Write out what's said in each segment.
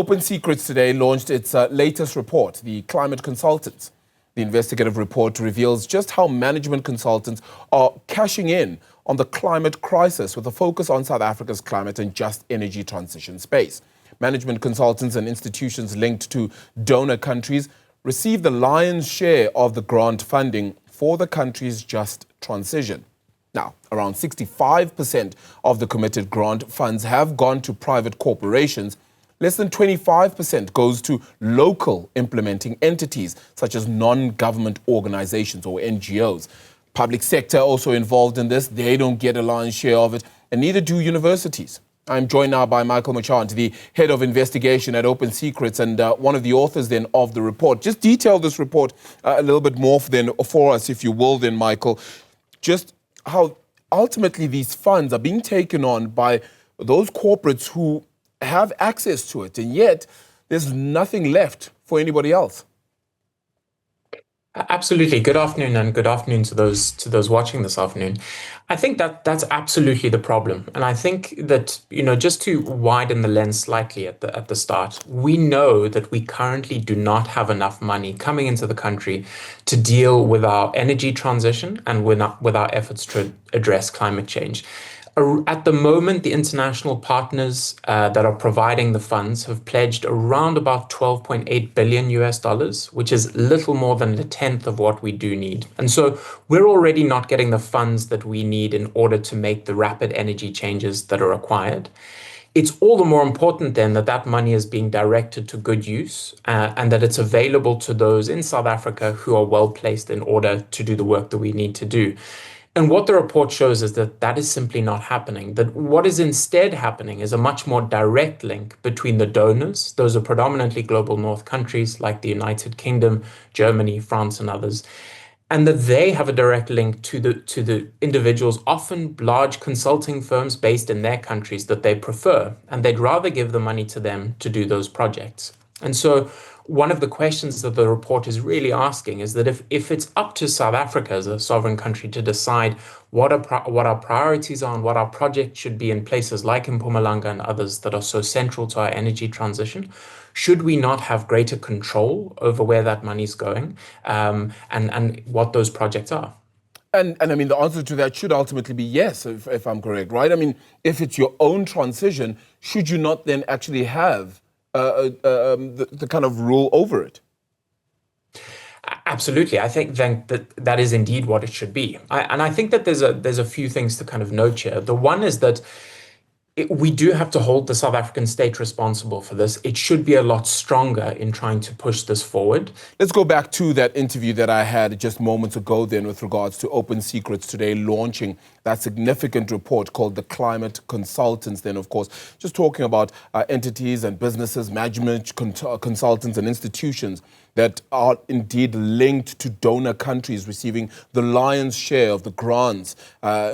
Open Secrets today launched its latest report, the Climate Consultants. The investigative report reveals just how management consultants are cashing in on the climate crisis with a focus on South Africa's climate and just energy transition space. Management consultants and institutions linked to donor countries receive the lion's share of the grant funding for the country's just transition. Now, around 65% of the committed grant funds have gone to private corporations. Less than 25% goes to local implementing entities, such as non-government organizations or NGOs. Public sector also involved in this. They don't get a lion's share of it, and neither do universities. I'm joined now by Michael Marchant, the head of investigation at Open Secrets and one of the authors then of the report. Just detail this report a little bit more for us, if you will then, Michael. Just how ultimately these funds are being taken on by those corporates who have access to it, and yet there's nothing left for anybody else. Absolutely. Good afternoon, and good afternoon to those watching this afternoon. I think that's absolutely the problem, and I think that, just to widen the lens slightly at the start, we know that we currently do not have enough money coming into the country to deal with our energy transition and with our efforts to address climate change. At the moment, the international partners that are providing the funds have pledged around about $12.8 billion, which is little more than a tenth of what we do need. And so we're already not getting the funds that we need in order to make the rapid energy changes that are required. It's all the more important then that money is being directed to good use and that it's available to those in South Africa who are well placed in order to do the work that we need to do. And what the report shows is that is simply not happening. That what is instead happening is a much more direct link between the donors. Those are predominantly global north countries like the United Kingdom, Germany, France, and others. And that they have a direct link to the individuals, often large consulting firms based in their countries that they prefer. And they'd rather give the money to them to do those projects. And so one of the questions that the report is really asking is that if it's up to South Africa as a sovereign country to decide what our priorities are and what our projects should be in places like in Mpumalanga and others that are so central to our energy transition, should we not have greater control over where that money is going and what those projects are? And I mean, the answer to that should ultimately be yes, if I'm correct, right? I mean, if it's your own transition, should you not then actually have the kind of rule over it? Absolutely. I think then that is indeed what it should be. And I think that there's a few things to kind of note here. The one is that we do have to hold the South African state responsible for this. It should be a lot stronger in trying to push this forward. Let's go back to that interview that I had just moments ago then with regards to Open Secrets today launching that significant report called the Climate Consultants then, of course, just talking about entities and businesses, management consultants and institutions that are indeed linked to donor countries receiving the lion's share of the grants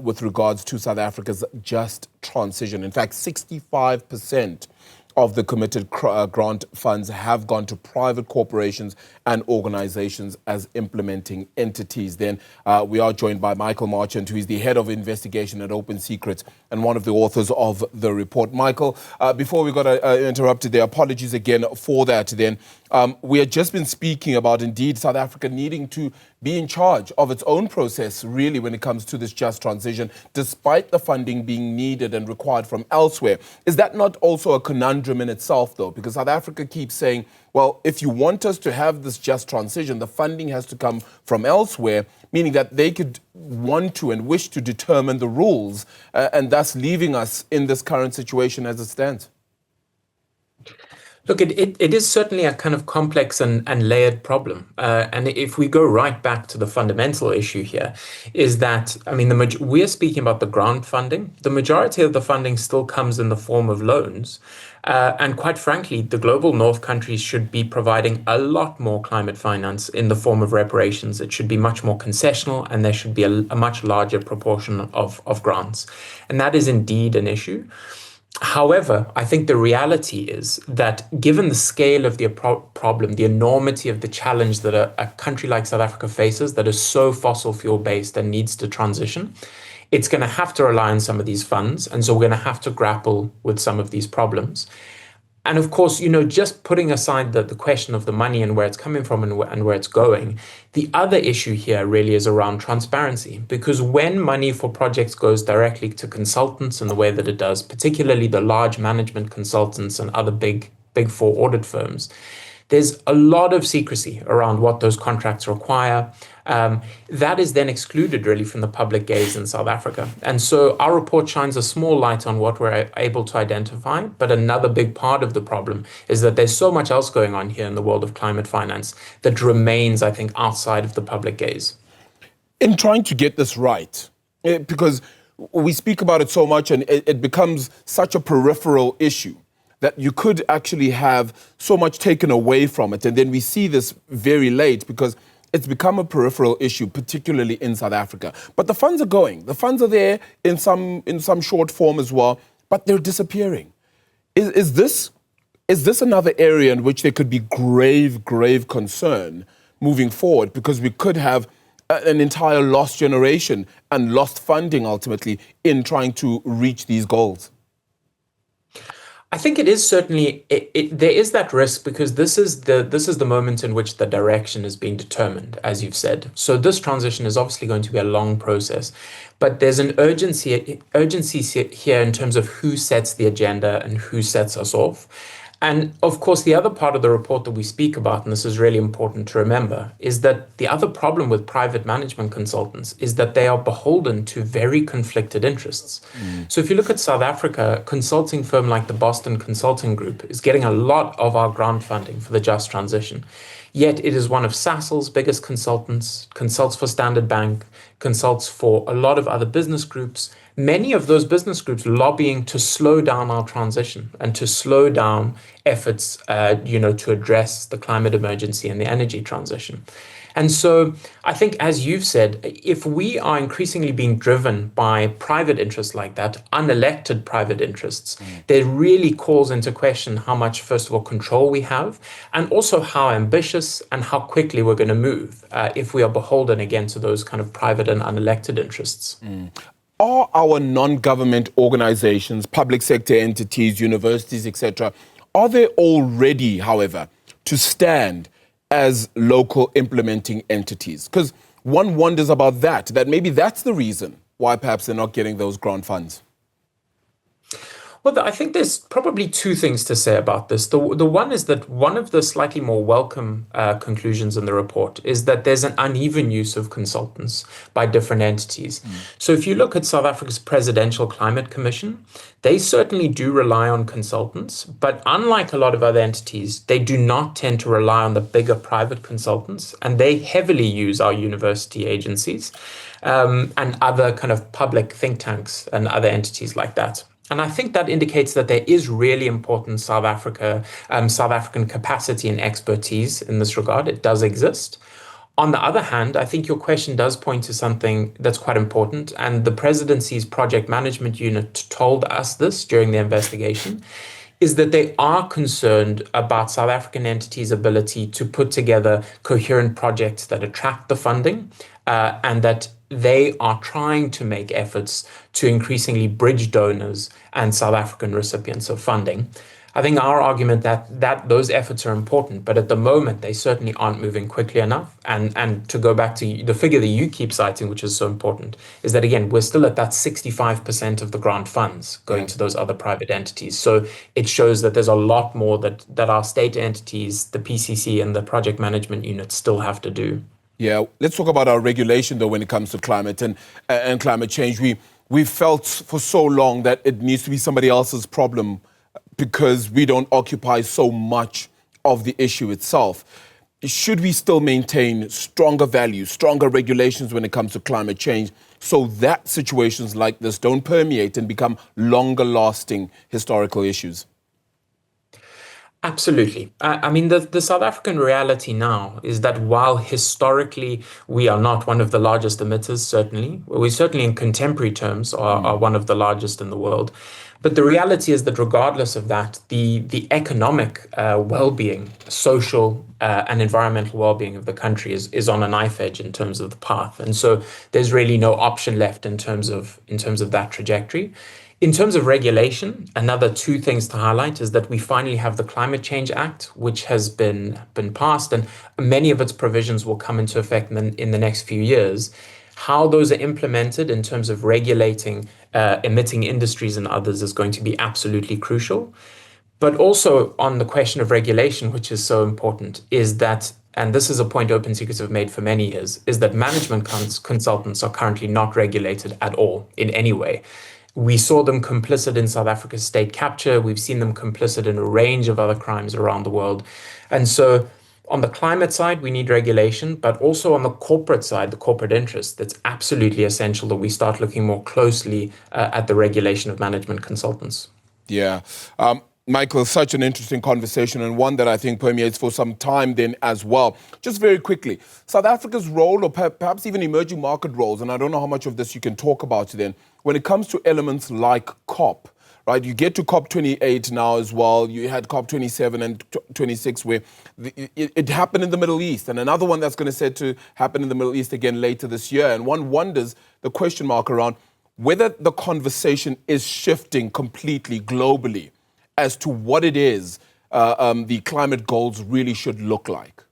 with regards to South Africa's just transition. In fact, 65% of the committed grant funds have gone to private corporations and organizations as implementing entities. Then we are joined by Michael Marchant, who is the head of investigation at Open Secrets and one of the authors of the report. Michael, before we got interrupted there, apologies again for that then. We had just been speaking about, indeed, South Africa needing to be in charge of its own process, really, when it comes to this just transition, despite the funding being needed and required from elsewhere. Is that not also a conundrum in itself, though? Because South Africa keeps saying, well, if you want us to have this just transition, the funding has to come from elsewhere, meaning that they could want to and wish to determine the rules, and thus leaving us in this current situation as it stands. Look, it is certainly a kind of complex and layered problem. And if we go right back to the fundamental issue here, is that, I mean, we're speaking about the grant funding. The majority of the funding still comes in the form of loans. And quite frankly, the global north countries should be providing a lot more climate finance in the form of reparations. It should be much more concessional, and there should be a much larger proportion of grants. And that is indeed an issue. However, I think the reality is that given the scale of the problem, the enormity of the challenge that a country like South Africa faces that is so fossil fuel based and needs to transition, it's going to have to rely on some of these funds. And so we're going to have to grapple with some of these problems. And of course, just putting aside the question of the money and where it's coming from and where it's going, the other issue here really is around transparency. Because when money for projects goes directly to consultants in the way that it does, particularly the large management consultants and other big four audit firms, there's a lot of secrecy around what those contracts require. That is then excluded really from the public gaze in South Africa. And so our report shines a small light on what we're able to identify. But another big part of the problem is that there's so much else going on here in the world of climate finance that remains, I think, outside of the public gaze. In trying to get this right, because we speak about it so much and it becomes such a peripheral issue that you could actually have so much taken away from it. And then we see this very late because it's become a peripheral issue, particularly in South Africa. But the funds are going. The funds are there in some short form as well, but they're disappearing. Is this another area in which there could be grave concern moving forward? Because we could have an entire lost generation and lost funding ultimately in trying to reach these goals. I think it is certainly, there is that risk because this is the moment in which the direction is being determined, as you've said. So this transition is obviously going to be a long process, but there's an urgency here in terms of who sets the agenda and who sets us off. And of course, the other part of the report that we speak about, and this is really important to remember, is that the other problem with private management consultants is that they are beholden to very conflicted interests. So if you look at South Africa, a consulting firm like the Boston Consulting Group is getting a lot of our grant funding for the just transition. Yet it is one of Sasol's biggest consultants, consults for Standard Bank, consults for a lot of other business groups, many of those business groups lobbying to slow down our transition and to slow down efforts, to address the climate emergency and the energy transition. And so I think, as you've said, if we are increasingly being driven by private interests like that, unelected private interests, that really calls into question how much, first of all, control we have, and also how ambitious and how quickly we're going to move if we are beholden again to those kind of private and unelected interests. Are our non-government organizations, public sector entities, universities, etc., are they all ready, however, to stand as local implementing entities? Because one wonders about that maybe that's the reason why perhaps they're not getting those grant funds. Well, I think there's probably two things to say about this. The one is that one of the slightly more welcome conclusions in the report is that there's an uneven use of consultants by different entities. So if you look at South Africa's Presidential Climate Commission, they certainly do rely on consultants, but unlike a lot of other entities, they do not tend to rely on the bigger private consultants, and they heavily use our university agencies and other kind of public think tanks and other entities like that. And I think that indicates that there is really important South African capacity and expertise in this regard. It does exist. On the other hand, I think your question does point to something that's quite important. And the presidency's project management unit told us this during the investigation, is that they are concerned about South African entities' ability to put together coherent projects that attract the funding and that they are trying to make efforts to increasingly bridge donors and South African recipients of funding. I think our argument that those efforts are important, but at the moment they certainly aren't moving quickly enough. And to go back to the figure that you keep citing, which is so important, is that again, we're still at that 65% of the grant funds going to those other private entities. So it shows that there's a lot more that our state entities, the PCC and the project management units still have to do. Yeah, let's talk about our regulation, though, when it comes to climate and climate change. We've felt for so long that it needs to be somebody else's problem because we don't occupy so much of the issue itself. Should we still maintain stronger values, stronger regulations when it comes to climate change so that situations like this don't permeate and become longer-lasting historical issues? Absolutely. I mean, the South African reality now is that while historically we are not one of the largest emitters, we certainly in contemporary terms are one of the largest in the world. But the reality is that regardless of that, the economic well-being, social and environmental well-being of the country is on a knife edge in terms of the path. And so there's really no option left in terms of that trajectory. In terms of regulation, another two things to highlight is that we finally have the Climate Change Act, which has been passed, and many of its provisions will come into effect in the next few years. How those are implemented in terms of regulating emitting industries and others is going to be absolutely crucial. But also on the question of regulation, which is so important, is that, and this is a point Open Secrets have made for many years, is that management consultants are currently not regulated at all in any way. We saw them complicit in South Africa's state capture. We've seen them complicit in a range of other crimes around the world. And so on the climate side, we need regulation, but also on the corporate side, the corporate interest, that's absolutely essential that we start looking more closely at the regulation of management consultants. Yeah. Michael, such an interesting conversation, and one that I think permeates for some time then as well. Just very quickly, South Africa's role, or perhaps even emerging market roles, and I don't know how much of this you can talk about then, when it comes to elements like COP, right? You get to COP28 now as well. You had COP27 and 26 where it happened in the Middle East, and another one that's going to set to happen in the Middle East again later this year. And one wonders the question mark around whether the conversation is shifting completely globally as to what it is the climate goals really should look like.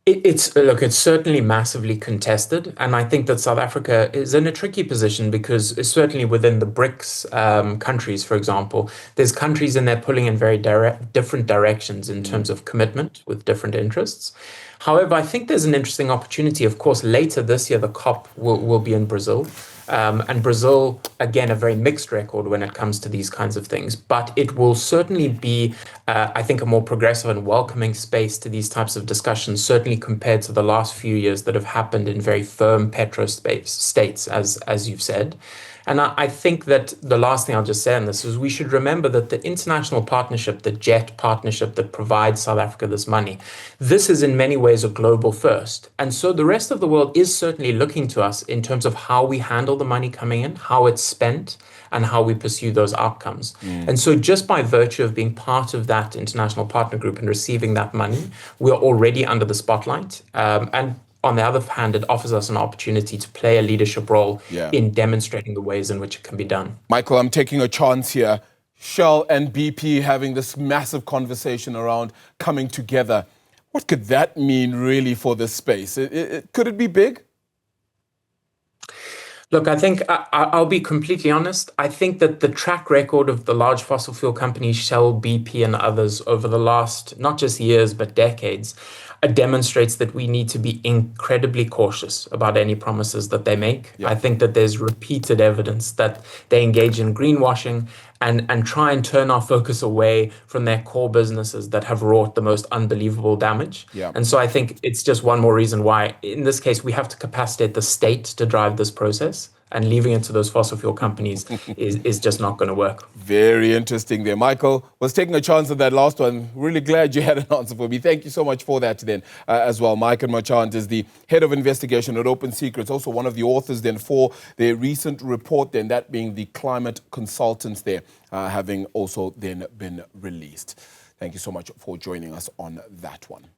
It's certainly massively contested, and I think that South Africa is in a tricky position because certainly within the BRICS countries, for example, there's countries in there pulling in very different directions in terms of commitment with different interests. However, I think there's an interesting opportunity. Of course, later this year, the COP will be in Brazil. And Brazil, again, a very mixed record when it comes to these kinds of things. But it will certainly be, I think, a more progressive and welcoming space to these types of discussions, certainly compared to the last few years that have happened in very firm states, as you've said. And I think that the last thing I'll just say on this is we should remember that the international partnership, the JET partnership that provides South Africa this money, this is in many ways a global first. And so the rest of the world is certainly looking to us in terms of how we handle the money coming in, how it's spent, and how we pursue those outcomes. And so just by virtue of being part of that international partner group and receiving that money, we're already under the spotlight. And on the other hand, it offers us an opportunity to play a leadership role in demonstrating the ways in which it can be done. Michael, I'm taking a chance here. Shell and BP having this massive conversation around coming together. What could that mean really for this space? Could it be big? Look, I think I'll be completely honest. I think that the track record of the large fossil fuel companies, Shell, BP, and others over the last, not just years, but decades, demonstrates that we need to be incredibly cautious about any promises that they make. I think that there's repeated evidence that they engage in greenwashing and try and turn our focus away from their core businesses that have wrought the most unbelievable damage. And so I think it's just one more reason why, in this case, we have to capacitate the state to drive this process. And leaving it to those fossil fuel companies is just not going to work. Very interesting there. Michael was taking a chance on that last one. Really glad you had an answer for me. Thank you so much for that then as well. Michael Marchant is the head of investigation at Open Secrets, also one of the authors then for their recent report then, that being the climate consultants there, having also then been released. Thank you so much for joining us on that one.